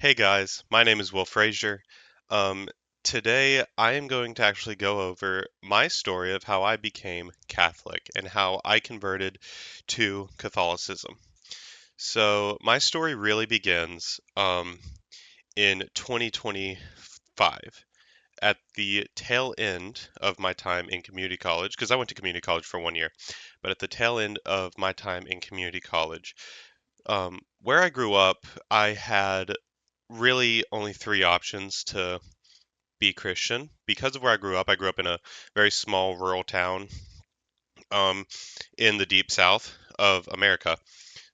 Hey guys, my name is Will Frazier. Um, Today I am going to actually go over my story of how I became Catholic and how I converted to Catholicism. So my story really begins in 2025 at the tail end of my time in community college, because I went to community college for 1 year, but at the tail end of my time in community college, where I grew up, I had really only three options to be Christian. Because of where I grew up in a very small rural town um, in the deep south of America.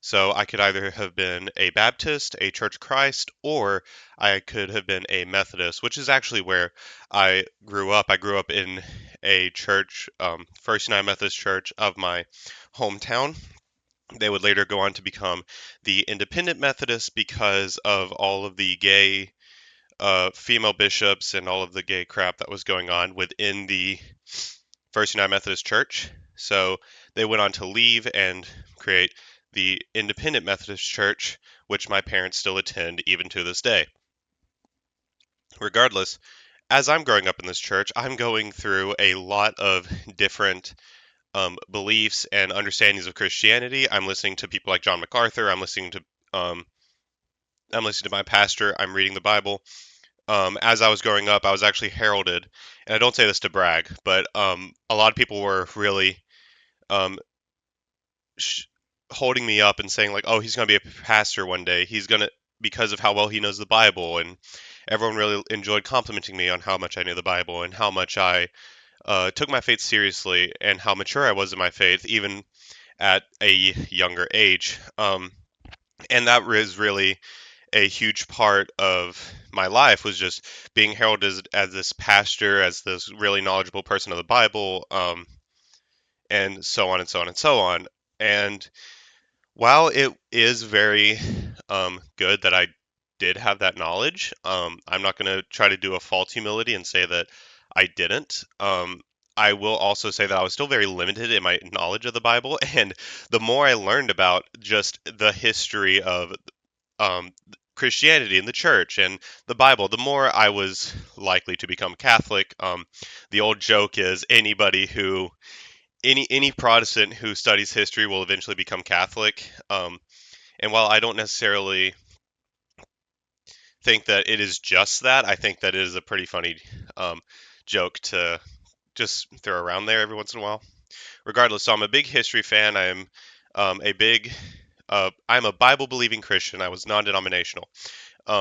So I could either have been a Baptist, a Church of Christ, or I could have been a Methodist, which is actually where I grew up. I grew up in a church, First United Methodist Church of my hometown. They would later go on to become the Independent Methodist because of all of the gay female bishops and all of the gay crap that was going on within the First United Methodist Church. So they went on to leave and create the Independent Methodist Church, which my parents still attend even to this day. Regardless, as I'm growing up in this church, I'm going through a lot of different beliefs and understandings of Christianity. I'm listening to people like John MacArthur. Um, I'm listening to my pastor. I'm reading the Bible. As I was growing up, I was actually heralded, and I don't say this to brag, but a lot of people were really um, sh- holding me up and saying like, "Oh, he's going to be a pastor one day. He's going to because of how well he knows the Bible." And everyone really enjoyed complimenting me on how much I knew the Bible and how much I took my faith seriously and how mature I was in my faith, even at a younger age. And that was really a huge part of my life was just being heralded as this pastor, as this really knowledgeable person of the Bible, and so on and so on and so on. And while it is very good that I did have that knowledge, I'm not going to try to do a false humility and say that I didn't. I will also say that I was still very limited in my knowledge of the Bible, and the more I learned about just the history of um, Christianity and the church and the Bible, the more I was likely to become Catholic. The old joke is any Protestant who studies history will eventually become Catholic. And while I don't necessarily think that it is just that, I think that it is a pretty funny um, joke to just throw around there every once in a while. Regardless, so I'm a big history fan. I'm a Bible believing Christian. I was non-denominational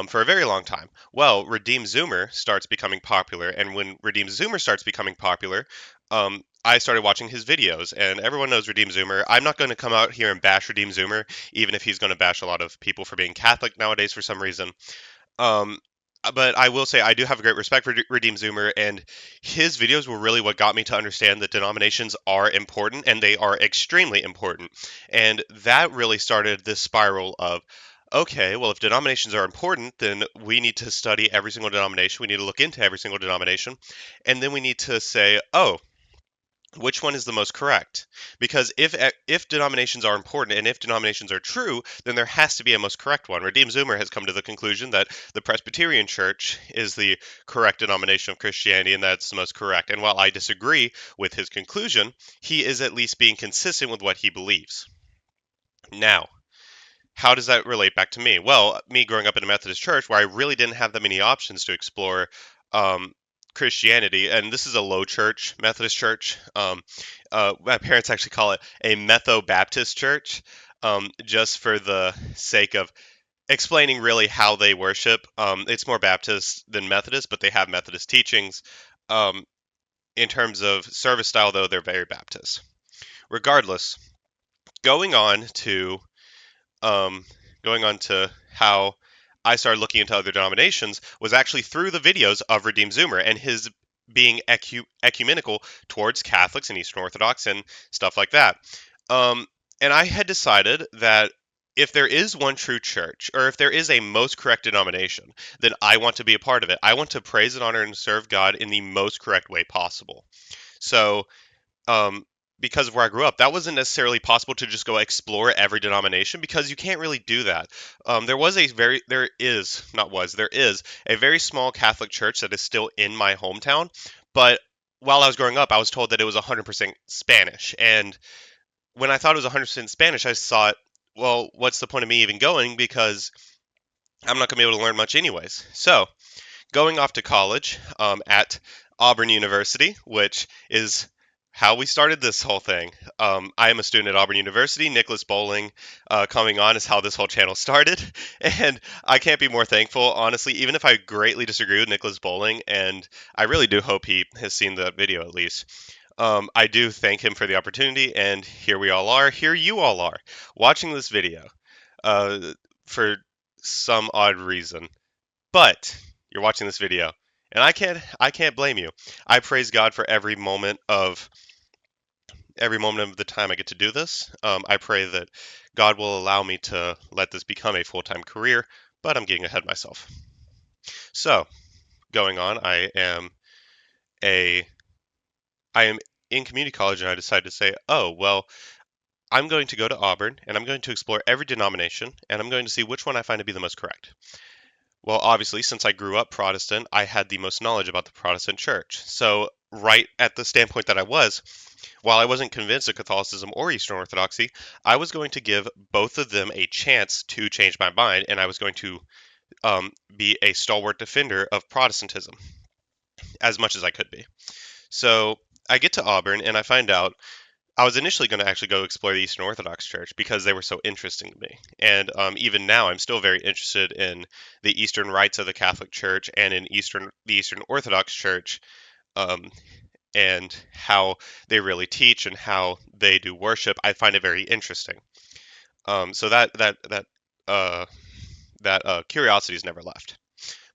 for a very long time. Well, Redeem Zoomer starts becoming popular, and when Redeem Zoomer starts becoming popular, I started watching his videos, and everyone knows Redeem Zoomer. I'm not going to come out here and bash Redeem Zoomer, even if he's going to bash a lot of people for being Catholic nowadays for some reason. Um, but I will say I do have a great respect for Redeem Zoomer, and his videos were really what got me to understand that denominations are important, and they are extremely important. And that really started this spiral of, okay, well, if denominations are important, then we need to study every single denomination. We need to look into every single denomination, and then we need to say, oh, which one is the most correct? Because if denominations are important and if denominations are true, then there has to be a most correct one. Redeem Zoomer has come to the conclusion that the Presbyterian Church is the correct denomination of Christianity and that's the most correct. And while I disagree with his conclusion, he is at least being consistent with what he believes. Now, how does that relate back to me? Well, me growing up in a Methodist church where I really didn't have that many options to explore um, Christianity, and this is a low church, Methodist church. My parents actually call it a Metho Baptist church, just for the sake of explaining really how they worship. It's more Baptist than Methodist, but they have Methodist teachings. Um, in terms of service style, though, they're very Baptist. Regardless, going on to um, going on to how I started looking into other denominations was actually through the videos of Redeem Zoomer and his being ecumenical towards Catholics and Eastern Orthodox and stuff like that. Um, and I had decided that if there is one true church, or if there is a most correct denomination, then I want to be a part of it. I want to praise and honor and serve God in the most correct way possible. So, um, because of where I grew up, that wasn't necessarily possible to just go explore every denomination because you can't really do that. There is a very small Catholic church that is still in my hometown, but while I was growing up, I was told that it was 100% Spanish. And when I thought it was 100% Spanish, I thought, well, what's the point of me even going? Because I'm not going to be able to learn much anyways. So, going off to college at Auburn University, which is how we started this whole thing. I am a student at Auburn University. Nicholas Bowling coming on is how this whole channel started. And I can't be more thankful, honestly, even if I greatly disagree with Nicholas Bowling, and I really do hope he has seen the video at least. I do thank him for the opportunity, and here we all are. Here you all are, watching this video uh, for some odd reason. But you're watching this video, and I can't blame you. I praise God for every moment of the time I get to do this. I pray that God will allow me to let this become a full-time career, but I'm getting ahead of myself. So, going on, a I am in community college, and I decided to say, oh well, I'm going to go to Auburn, and I'm going to explore every denomination, and I'm going to see which one I find to be the most correct. Well, obviously, since I grew up Protestant, I had the most knowledge about the Protestant church. So, right at the standpoint that I was, while I wasn't convinced of Catholicism or Eastern Orthodoxy, I was going to give both of them a chance to change my mind, and I was going to be a stalwart defender of Protestantism as much as I could be. So, I get to Auburn, and I find out I was initially going to actually go explore the Eastern Orthodox Church because they were so interesting to me. And even now, I'm still very interested in the Eastern rites of the Catholic Church and in the Eastern Orthodox Church, um, and how they really teach and how they do worship. I find it very interesting. So uh, that curiosity has never left.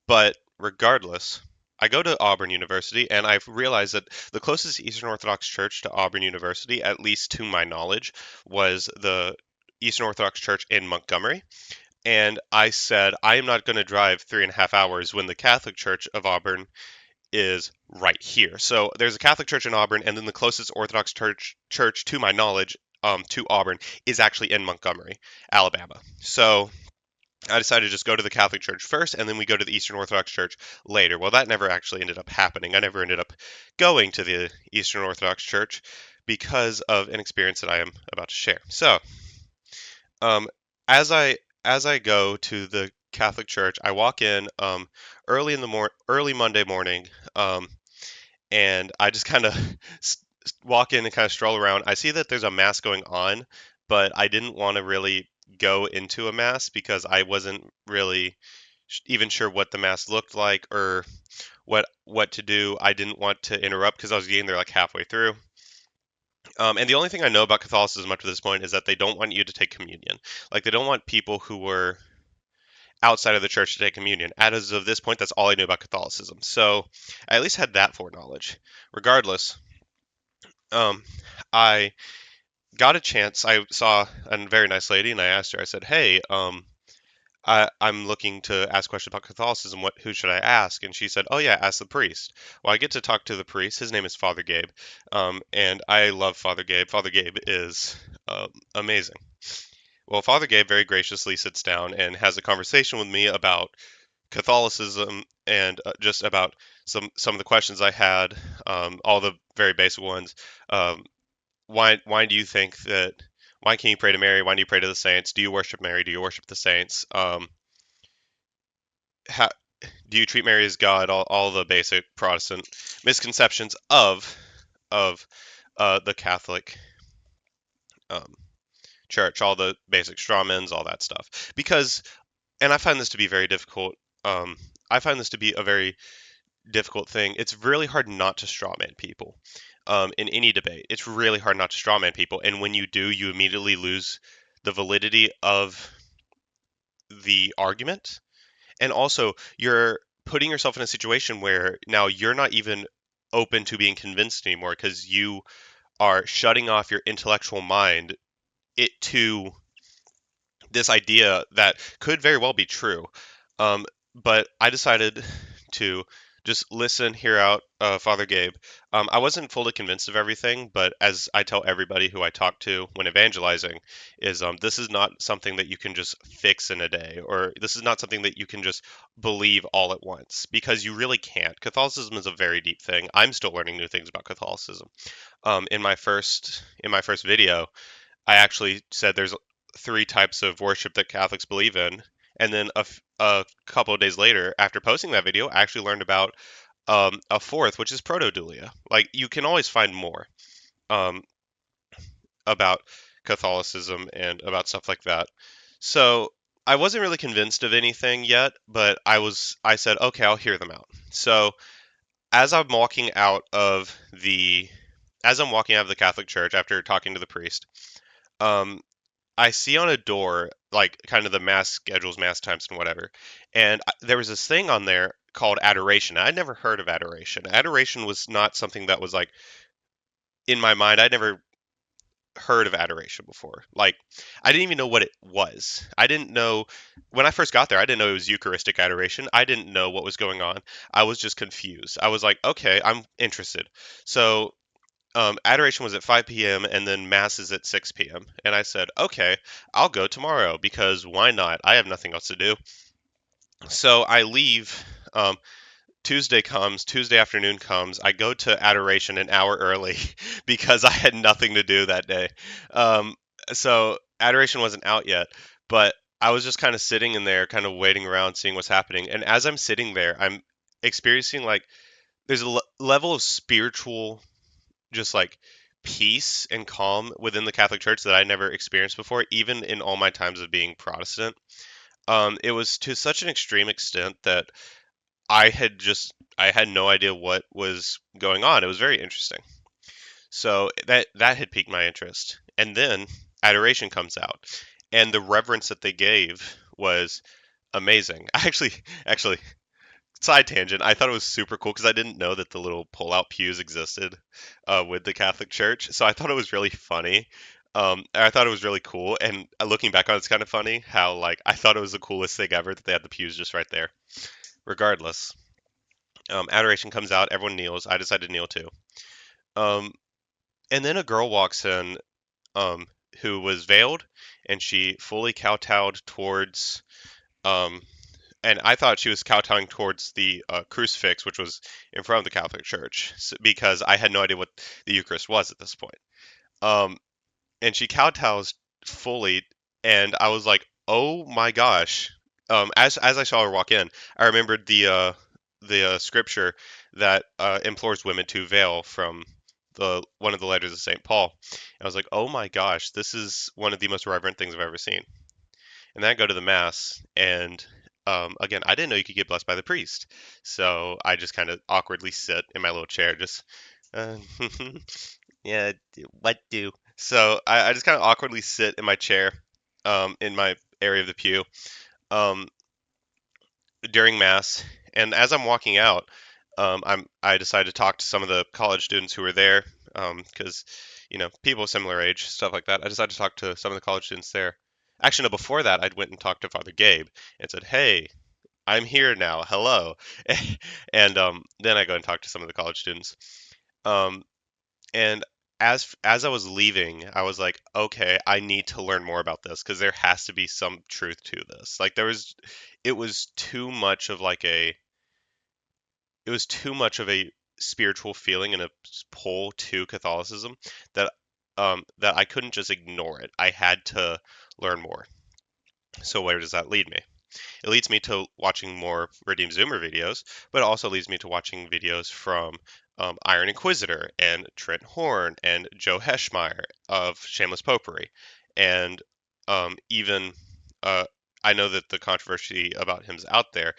But regardless, I go to Auburn University, and I've realized that the closest Eastern Orthodox church to Auburn University, at least to my knowledge, was the Eastern Orthodox Church in Montgomery. And I said, I am not going to drive 3.5 hours when the Catholic Church of Auburn is right here. So there's a Catholic Church in Auburn, and then the closest Orthodox church to my knowledge, to Auburn, is actually in Montgomery, Alabama. So I decided to just go to the Catholic Church first, and then we go to the Eastern Orthodox Church later. Well, that never actually ended up happening. I never ended up going to the Eastern Orthodox Church because of an experience that I am about to share. So, um, as I go to the Catholic Church, I walk in early Monday morning, um, and I just kind of walk in and kind of stroll around. I see that there's a mass going on, but I didn't want to really go into a mass because I wasn't really even sure what the mass looked like or what to do. I didn't want to interrupt because I was getting there like halfway through. And the only thing I know about Catholicism up to this point is that they don't want you to take communion. Like they don't want people who were outside of the church to take communion. As of this point, that's all I knew about Catholicism. So I at least had that foreknowledge. Regardless, um, I got a chance. I saw a very nice lady, and I asked her. I said, "Hey, I'm looking to ask questions about Catholicism. Who should I ask?" And she said, "Oh yeah, ask the priest." Well, I get to talk to the priest. His name is Father Gabe, and I love Father Gabe. Father Gabe is amazing. Well, Father Gabe very graciously sits down and has a conversation with me about Catholicism and just about some of the questions I had, all the very basic ones. Um, why do you think that? Why can't you pray to Mary? Why do you pray to the saints? Do you worship Mary? Do you worship the saints? How, do you treat Mary as God? All the basic Protestant misconceptions of the Catholic um, Church, all the basic strawmans, all that stuff. Because, and I find this to be very difficult. Um, I find this to be a very difficult thing. It's really hard not to strawman people. In any debate, it's really hard not to strawman people, and when you do, you immediately lose the validity of the argument, and also you're putting yourself in a situation where now you're not even open to being convinced anymore because you are shutting off your intellectual mind to this idea that could very well be true. But I decided to just listen, hear out, Father Gabe. I wasn't fully convinced of everything, but as I tell everybody who I talk to when evangelizing, is this is not something that you can just fix in a day, or this is not something that you can just believe all at once, because you really can't. Catholicism is a very deep thing. I'm still learning new things about Catholicism. In my first video, I actually said there's three types of worship that Catholics believe in, and then a couple of days later, after posting that video, I actually learned about a fourth, which is proto-dulia. Like you can always find more um, about Catholicism and about stuff like that. So I wasn't really convinced of anything yet, but I said, okay, I'll hear them out. So as I'm walking out of the as I'm walking out of the Catholic Church after talking to the priest, um, I see on a door like kind of the mass schedules, mass times, and whatever. And there was this thing on there called adoration. I'd never heard of adoration. Adoration was not something that was like in my mind. I'd never heard of adoration before. Like I didn't even know what it was. I didn't know when I first got there. I didn't know it was Eucharistic adoration. I didn't know what was going on. I was just confused. I was like, okay, I'm interested. So adoration was at 5 p.m. and then mass is at 6 p.m. And I said, okay, I'll go tomorrow because why not? I have nothing else to do. So I leave. Tuesday afternoon comes. I go to adoration an hour early because I had nothing to do that day. Um, so adoration wasn't out yet, but I was just kind of sitting in there, kind of waiting around, seeing what's happening. And as I'm sitting there, I'm experiencing like there's a level of spiritual just like peace and calm within the Catholic Church that I never experienced before, even in all my times of being Protestant. It was to such an extreme extent that I had no idea what was going on. It was very interesting. So that had piqued my interest. And then adoration comes out, and the reverence that they gave was amazing. Actually, side tangent. I thought it was super cool because I didn't know that the little pull-out pews existed with the Catholic Church. So I thought it was really funny. I thought it was really cool. And looking back on it, it's kind of funny how like I thought it was the coolest thing ever that they had the pews just right there. Regardless, adoration comes out. Everyone kneels. I decided to kneel too. Um, and then a girl walks in um, who was veiled, and she fully kowtowed towards um, and I thought she was kowtowing towards the crucifix, which was in front of the Catholic Church, because I had no idea what the Eucharist was at this point. Um, and she kowtows fully, and I was like, "Oh my gosh!" As I saw her walk in, I remembered the scripture that implores women to veil from the one of the letters of Saint Paul. I was like, "Oh my gosh, this is one of the most reverent things I've ever seen." And then I go to the mass, and again, I didn't know you could get blessed by the priest, so I just kind of awkwardly sit in my little chair, just uh, yeah, what do? So I just kind of awkwardly sit in my chair, in my area of the pew, um, during mass, and as I'm walking out, I decided to talk to some of the college students who were there, because people similar age, stuff like that. I decided to talk to some of the college students there. Actually, no, before that, I'd went and talked to Father Gabe and said, "Hey, I'm here now. Hello." And then I go and talk to some of the college students. Um, and as I was leaving, I was like, "Okay, I need to learn more about this because there has to be some truth to this." Like it was too much of like it was too much of a spiritual feeling and a pull to Catholicism that I couldn't just ignore it. I had to learn more. So where does that lead me? It leads me to watching more Redeem Zoomer videos, but it also leads me to watching videos from Iron Inquisitor and Trent Horn and Joe Heschmeyer of Shameless Popery. And even, uh, I know that the controversy about him is out there,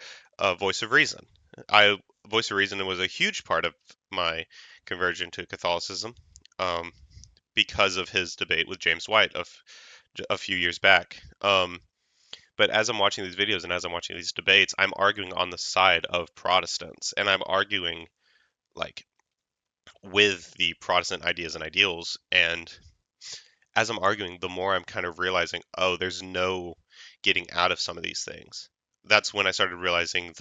Voice of Reason. I Voice of Reason was a huge part of my conversion to Catholicism, um, because of his debate with James White a few years back. But as I'm watching these videos and as I'm watching these debates, I'm arguing on the side of Protestants, and I'm arguing like with the Protestant ideas and ideals. And as I'm arguing, the more I'm kind of realizing, oh, there's no getting out of some of these things. That's when I started realizing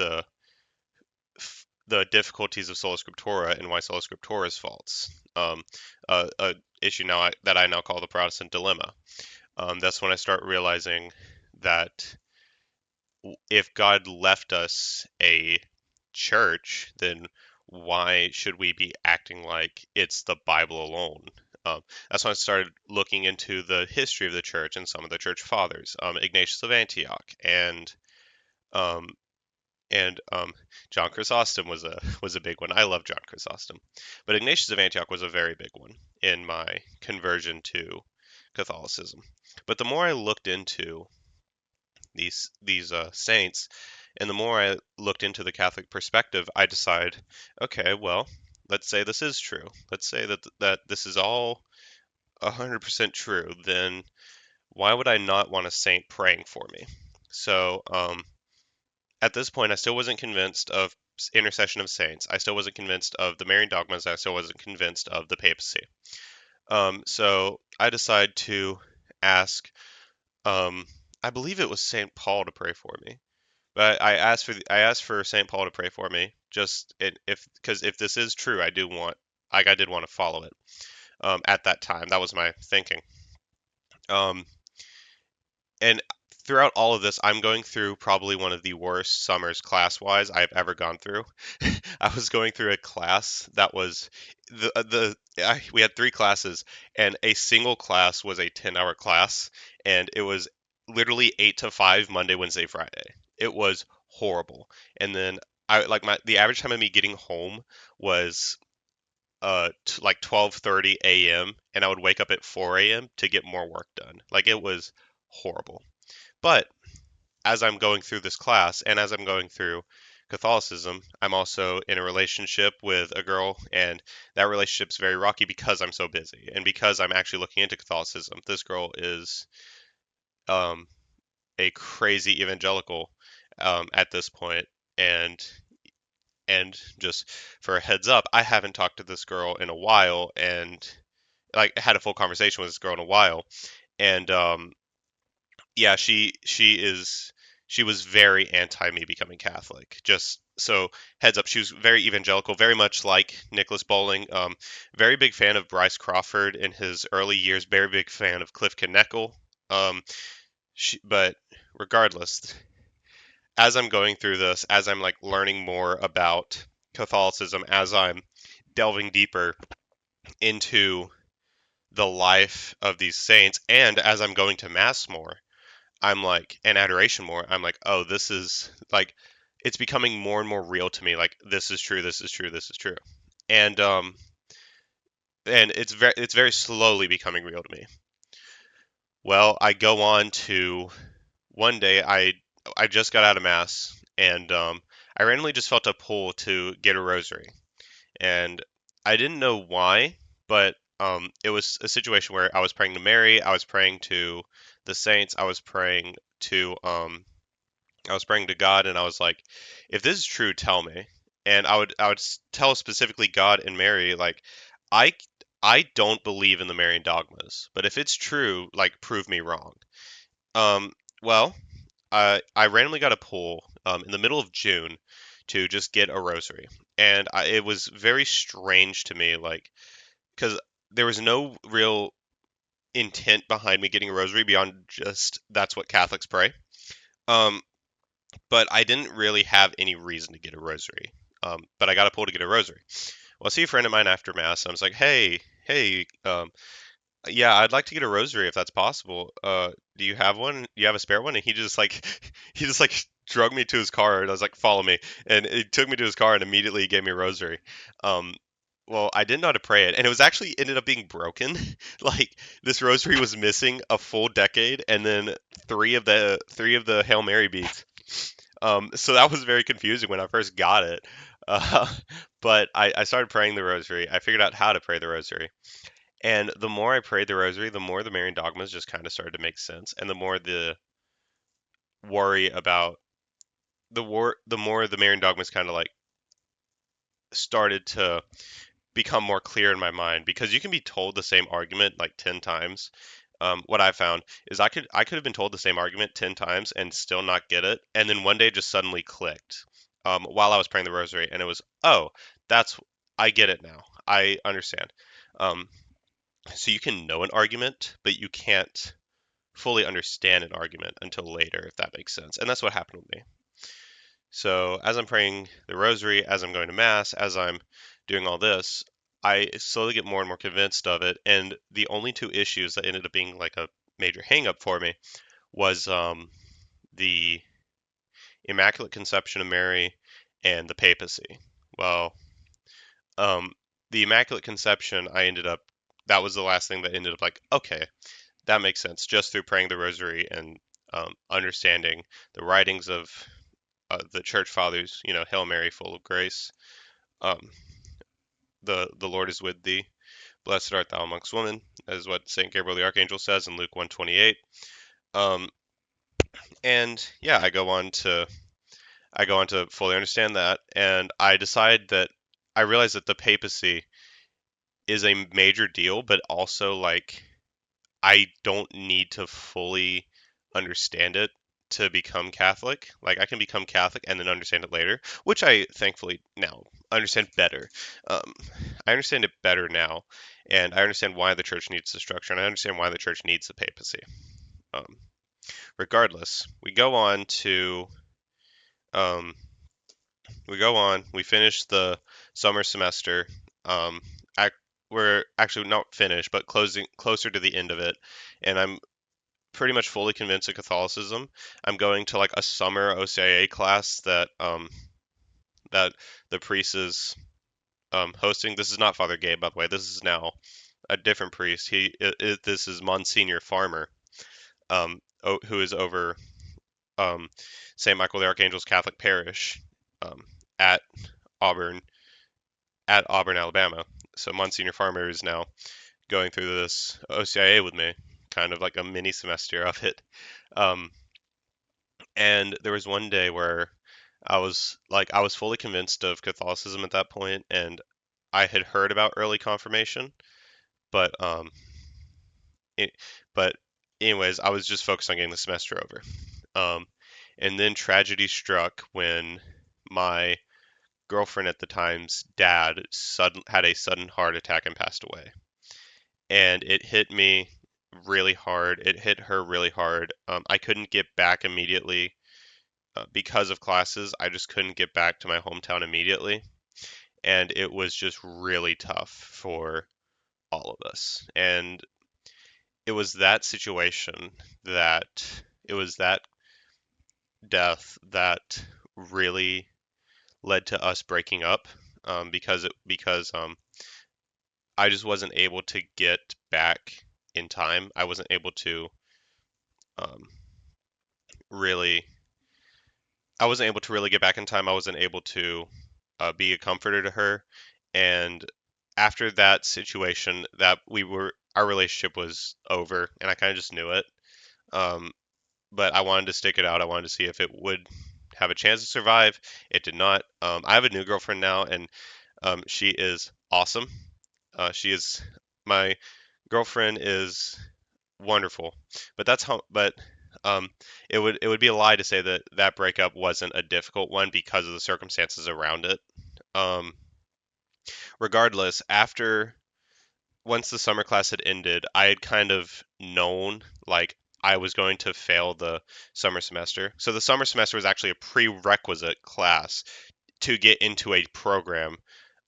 the difficulties of sola scriptura and why sola scriptura is false. A issue that I now call the Protestant dilemma. That's when I start realizing that if God left us a church, then why should we be acting like it's the Bible alone? That's when I started looking into the history of the church and some of the church fathers, Ignatius of Antioch, um, and John Chrysostom was a big one. I love John Chrysostom, but Ignatius of Antioch was a very big one in my conversion to Catholicism. But the more I looked into these saints, and the more I looked into the Catholic perspective, I decided, okay, well, let's say this is true. Let's say that this is all 100% true. Then why would I not want a saint praying for me? So at this point, I still wasn't convinced of intercession of saints. I still wasn't convinced of the Marian dogmas. I still wasn't convinced of the papacy. So I decided to ask. Um, I believe it was Saint Paul to pray for me. But I asked for St. Paul to pray for me, just if because if this is true, I did want to follow it. At that time, that was my thinking. Um, and throughout all of this, I'm going through probably one of the worst summers class-wise I've ever gone through. I was going through a class that was we had three classes, and a single class was a 10-hour class, and it was literally 8 to 5 Monday, Wednesday, Friday. It was horrible. And then I like my the average time of me getting home was like 12:30 a.m. and I would wake up at 4 a.m. to get more work done. Like it was horrible. But as I'm going through this class and as I'm going through Catholicism, I'm also in a relationship with a girl, and that relationship's very rocky because I'm so busy and because I'm actually looking into Catholicism. This girl is um, a crazy evangelical at this point, and just for a heads up, I haven't talked to this girl in a while, and like had a full conversation with this girl in a while, and yeah, she was very anti me becoming Catholic. Just so heads up, she was very evangelical, very much like Nicholas Bowling. Very big fan of Bryce Crawford in his early years. Very big fan of Cliff Kneckel. But regardless, as I'm going through this, as I'm like learning more about Catholicism, as I'm delving deeper into the life of these saints, and as I'm going to Mass more, I'm like, and adoration more, I'm like, oh, this is like, it's becoming more and more real to me. Like, this is true, this is true, this is true. And it's very slowly becoming real to me. Well, I go on to one day I just got out of Mass, and I randomly just felt a pull to get a rosary. And I didn't know why, but it was a situation where I was praying to Mary, I was praying to the saints, I was praying to God, and I was like, if this is true, tell me. And I would tell specifically God and Mary, like, I I don't believe in the Marian dogmas, but if it's true, like, prove me wrong. Um, well, I randomly got a pull in the middle of June to just get a rosary, and it was very strange to me, like, because there was no real intent behind me getting a rosary beyond just that's what Catholics pray. Um, but I didn't really have any reason to get a rosary. But I got a pull to get a rosary. Well, I see a friend of mine after mass, and I was like, hey, yeah, I'd like to get a rosary if that's possible. Do you have one? Do you have a spare one? And he just like, he just like drug me to his car, and I was like, follow me. And he took me to his car and immediately gave me a rosary. Um, well, I didn't know how to pray it, and it was actually ended up being broken. Like this rosary was missing a full decade, and then three of the Hail Mary beads. So that was very confusing when I first got it. Uh, but I started praying the rosary. I figured out how to pray the rosary. And the more I prayed the rosary, the more the Marian dogmas just kind of started to make sense. And the more the worry about the more the Marian dogmas kind of like started to become more clear in my mind because you can be told the same argument like 10 times. What I found is I could have been told the same argument 10 times and still not get it, and then one day it just suddenly clicked. while I was praying the rosary, and it was, oh, that's I get it now. I understand. Um, so you can know an argument, but you can't fully understand an argument until later, if that makes sense. And that's what happened with me. So as I'm praying the rosary, as I'm going to mass, as I'm doing all this, I slowly get more and more convinced of it. And the only two issues that ended up being like a major hang up for me was the Immaculate Conception of Mary and the papacy. Well, um, the Immaculate Conception, that was the last thing that ended up like, okay, that makes sense, just through praying the rosary and understanding the writings of the church fathers, Hail Mary, full of grace. Um, the Lord is with thee. Blessed art thou amongst women, as what Saint Gabriel the Archangel says in Luke 1:28. Um, and yeah, I go on to fully understand that, and I realize that the papacy is a major deal, but also like I don't need to fully understand it to become Catholic. Like I can become Catholic and then understand it later, which I thankfully now understand better. Um, I understand it better now, and I understand why the church needs the structure, and I understand why the church needs the papacy. Um, Regardless, um, we finish the summer semester. Um, ac we're actually not finished, but closer to the end of it, and I'm pretty much fully convinced of Catholicism. I'm going to like a summer OCIA class that the priest is hosting. This is not Father Gabe, by the way. This is now a different priest. This is Monsignor Farmer, who is over um, St. Michael the Archangel's Catholic Parish um, at Auburn, Alabama. So Monsignor Farmer is now going through this OCIA with me, kind of like a mini semester of it. Um, and there was one day where I was fully convinced of Catholicism at that point, and I had heard about early confirmation, but it, but anyways, I was just focused on getting the semester over. Um, and then tragedy struck when my girlfriend at the time's dad had a sudden heart attack and passed away. And it hit me really hard. It hit her really hard. I couldn't get back immediately because of classes. I just couldn't get back to my hometown immediately. And it was just really tough for all of us. And it was that situation that it was that death that really led to us breaking up because I just wasn't able to get back in time. I wasn't able to um, really I wasn't able to really get back in time. I wasn't able to be a comforter to her. And after that situation, our relationship was over, and I kind of just knew it. Um, but I wanted to stick it out. I wanted to see if it would have a chance to survive. It did not. I have a new girlfriend now, and she is awesome. She is my girlfriend is wonderful. But that's how. But um, it would be a lie to say that that breakup wasn't a difficult one because of the circumstances around it. Um, Regardless, after once the summer class had ended, I had kind of known like I was going to fail the summer semester. So the summer semester was actually a prerequisite class to get into a program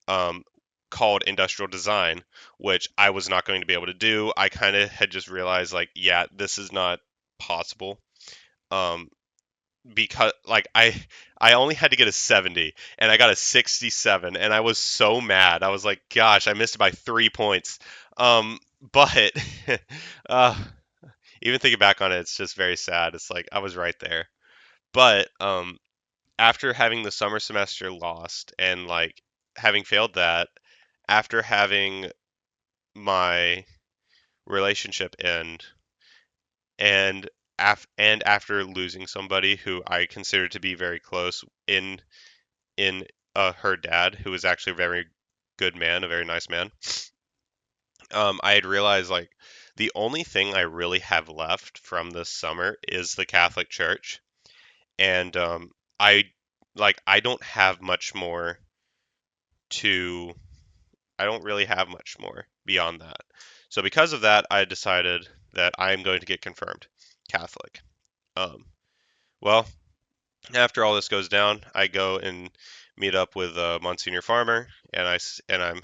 um, called industrial design, which I was not going to be able to do. I kind of had just realized like, yeah, this is not possible. Um, because like I only had to get a 70 and I got a 67 and I was so mad. I was like, gosh, I missed it by 3 points. But uh, even thinking back on it, it's just very sad. It's like I was right there. But after having the summer semester lost and like having failed that, after having my relationship end, and and after losing somebody who I consider to be very close in her dad, who was actually a very good man, a very nice man, I had realized like the only thing I really have left from this summer is the Catholic Church, and I like to I don't really have much more beyond that. So because of that, I decided that I'm going to get confirmed Catholic. Um, well, after all this goes down, I go and meet up with Monsignor Farmer, and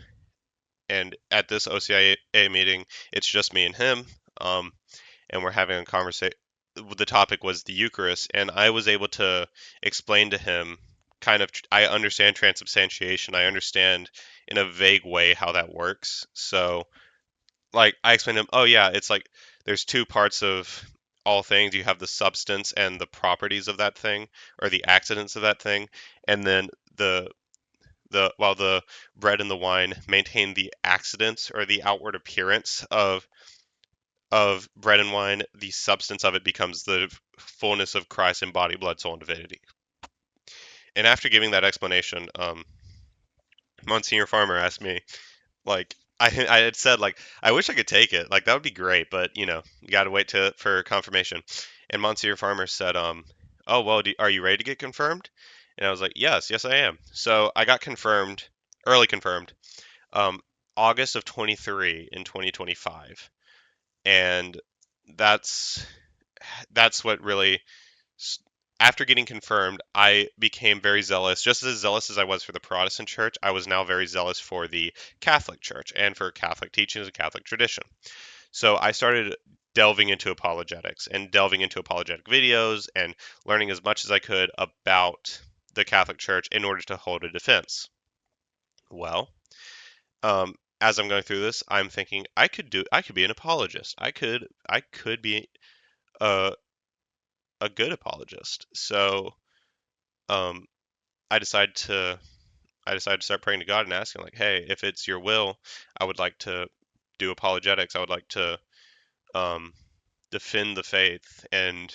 and at this OCIA meeting, it's just me and him, and we're having a conversation. The topic was the Eucharist, and I was able to explain to him kind of. I understand transubstantiation. I understand in a vague way how that works. So, like, I explained to him, oh yeah, it's like there's two parts of all things. You have the substance and the properties of that thing, or the accidents of that thing, and then while the bread and the wine maintain the accidents or the outward appearance of bread and wine, the substance of it becomes the fullness of Christ in body, blood, soul, and divinity. And after giving that explanation, Monsignor Farmer asked me, like, I had said, like, I wish I could take it, like that would be great, but you got to wait for confirmation. And Monsignor Farmer said, oh well, are you ready to get confirmed? And I was like, yes, I am. So I got confirmed, early confirmed, um, August of 23 in 2025, and that's that's what really after getting confirmed, I became very zealous, just as zealous as I was for the Protestant church. I was now very zealous for the Catholic church and for Catholic teachings and Catholic tradition. So I started delving into apologetics and delving into apologetic videos and learning as much as I could about the Catholic Church in order to hold a defense. Well, as I'm going through this, I'm thinking I could be an apologist. I could be a a good apologist. So um, I decided to I decided to start praying to God and asking, like, hey, if it's your will, I would like to do apologetics. I would like to um, defend the faith and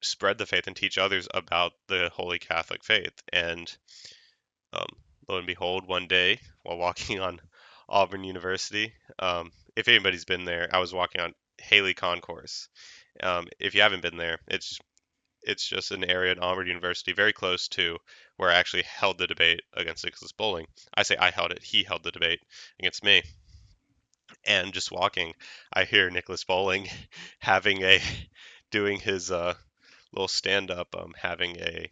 spread the faith and teach others about the Holy Catholic faith. And um, lo and behold, one day while walking on Auburn University, if anybody's been there, I was walking on Haley Concourse. If you haven't been there, it's just an area at Auburn University very close to where I actually held the debate against Nicholas Bowling. I say I held it, he held the debate against me. And just walking, I hear Nicholas Bowling having a doing his little stand up, having a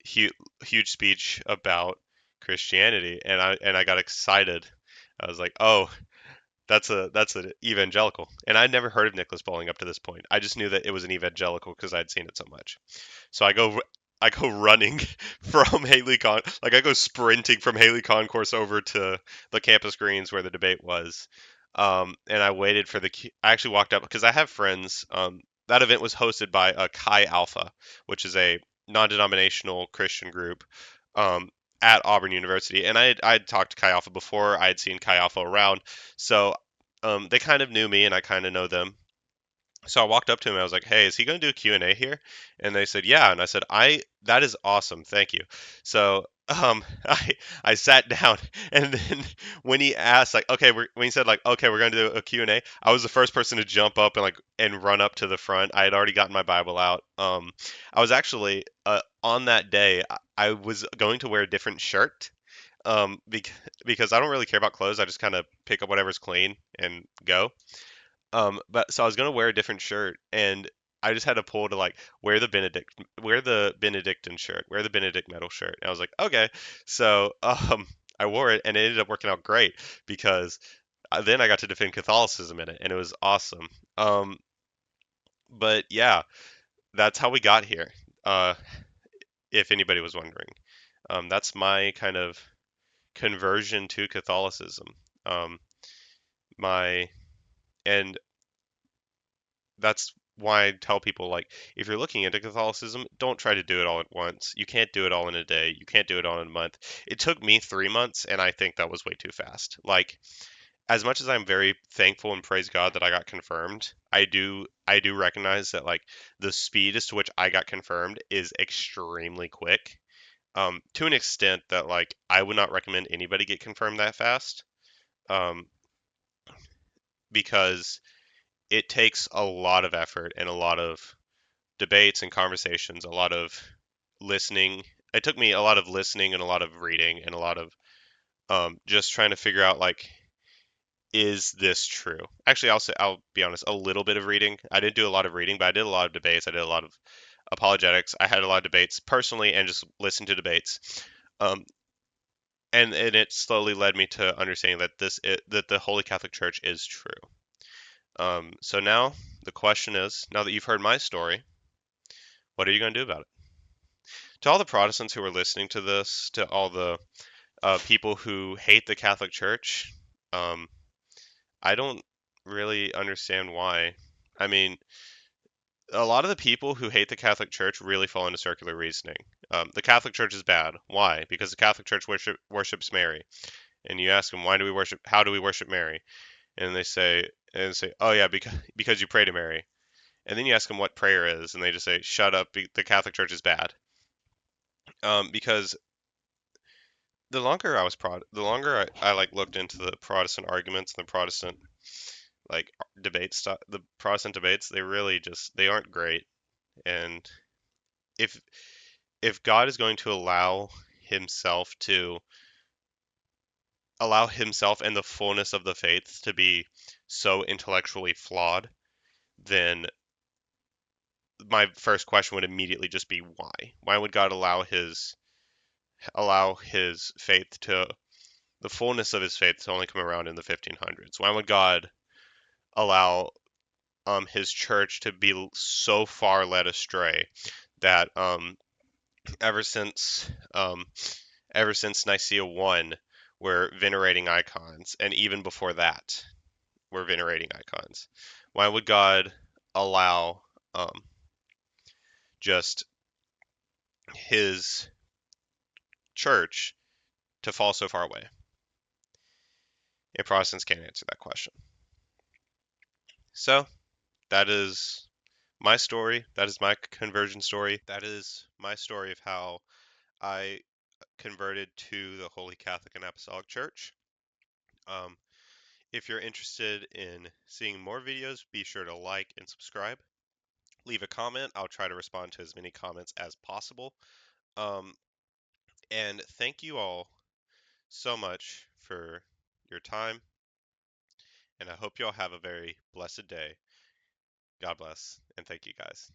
huge speech about Christianity, and I got excited. I was like, "Oh, that's an evangelical." And I'd never heard of Nicholas Bowling up to this point. I just knew that it was an evangelical because I'd seen it so much. So I go running from like I go sprinting from Haley Concourse over to the campus greens where the debate was. And I waited for I actually walked up because I have friends. That event was hosted by Chi Alpha, which is a non-denominational Christian group um, at Auburn University. And I'd talked to Chi Alpha before. I had seen Chi Alpha around, so they kind of knew me, and I kind of know them. So I walked up to him and I was like, "Hey, is he going to do a Q&A here?" And they said, "Yeah." And I said, "I that is awesome. Thank you." So I sat down and then when he asked like, "Okay, when he said like, "Okay, we're going to do a Q&A," I was the first person to jump up and run up to the front. I had already gotten my Bible out. I was actually on that day I was going to wear a different shirt because I don't really care about clothes. I just kind of pick up whatever's clean and go. But so I was gonna wear a different shirt, and I just had to pull to like wear the Benedictine shirt, wear the Benedict medal shirt. And I was like, okay. So I wore it, and it ended up working out great because then I got to defend Catholicism in it, and it was awesome. Um, but yeah, that's how we got here. Uh, if anybody was wondering, that's my kind of conversion to Catholicism. Um, my and that's why I tell people like if you're looking into Catholicism, don't try to do it all at once. You can't do it all in a day. You can't do it all in a month. It took me 3 months, and I think that was way too fast. Like as much as I'm very thankful and praise God that I got confirmed, I do recognize that like the speed as to which I got confirmed is extremely quick. To an extent that like I would not recommend anybody get confirmed that fast. Um, because it takes a lot of effort and a lot of debates and conversations, listening. It took me a lot of listening and a lot of reading and a lot of just trying to figure out like, is this true? Actually, I'll be honest, a little bit of reading. I didn't do a lot of reading, but I did a lot of debates. I did a lot of apologetics. I had a lot of debates personally and just listened to debates. Um, and it slowly led me to understanding that that the Holy Catholic Church is true. So now the question is, now that you've heard my story, what are you going to do about it? To all the Protestants who are listening to this, to all the people who hate the Catholic Church, um, I don't really understand why. I mean, a lot of the people who hate the Catholic Church really fall into circular reasoning. The Catholic Church is bad. Why? Because the Catholic Church worships Mary. And you ask them, why do we worship? How do we worship Mary? And they say, oh yeah, because you pray to Mary. And then you ask them what prayer is, and they just say, shut up. The Catholic Church is bad. Because the longer I like looked into the Protestant arguments and the Protestant like debates, the Protestant debates, they aren't great. And if if God is going to himself to allow himself and the fullness of the faith to be so intellectually flawed, then my first question would immediately just be why? Why would God allow his faith to the fullness of his faith to only come around in the 1500s? Why would God allow his church to be so far led astray that ever since um, ever since Nicaea 1 we're venerating icons, and even before that we're venerating icons? Why would God allow just his church to fall so far away? And Protestants can't answer that question. So that is my story. That is my conversion story. That is my story of how I converted to the Holy Catholic and Apostolic Church. Um, if you're interested in seeing more videos, be sure to like and subscribe. Leave a comment. I'll try to respond to as many comments as possible. Um, and thank you all so much for your time. And I hope you all have a very blessed day. God bless, and thank you guys.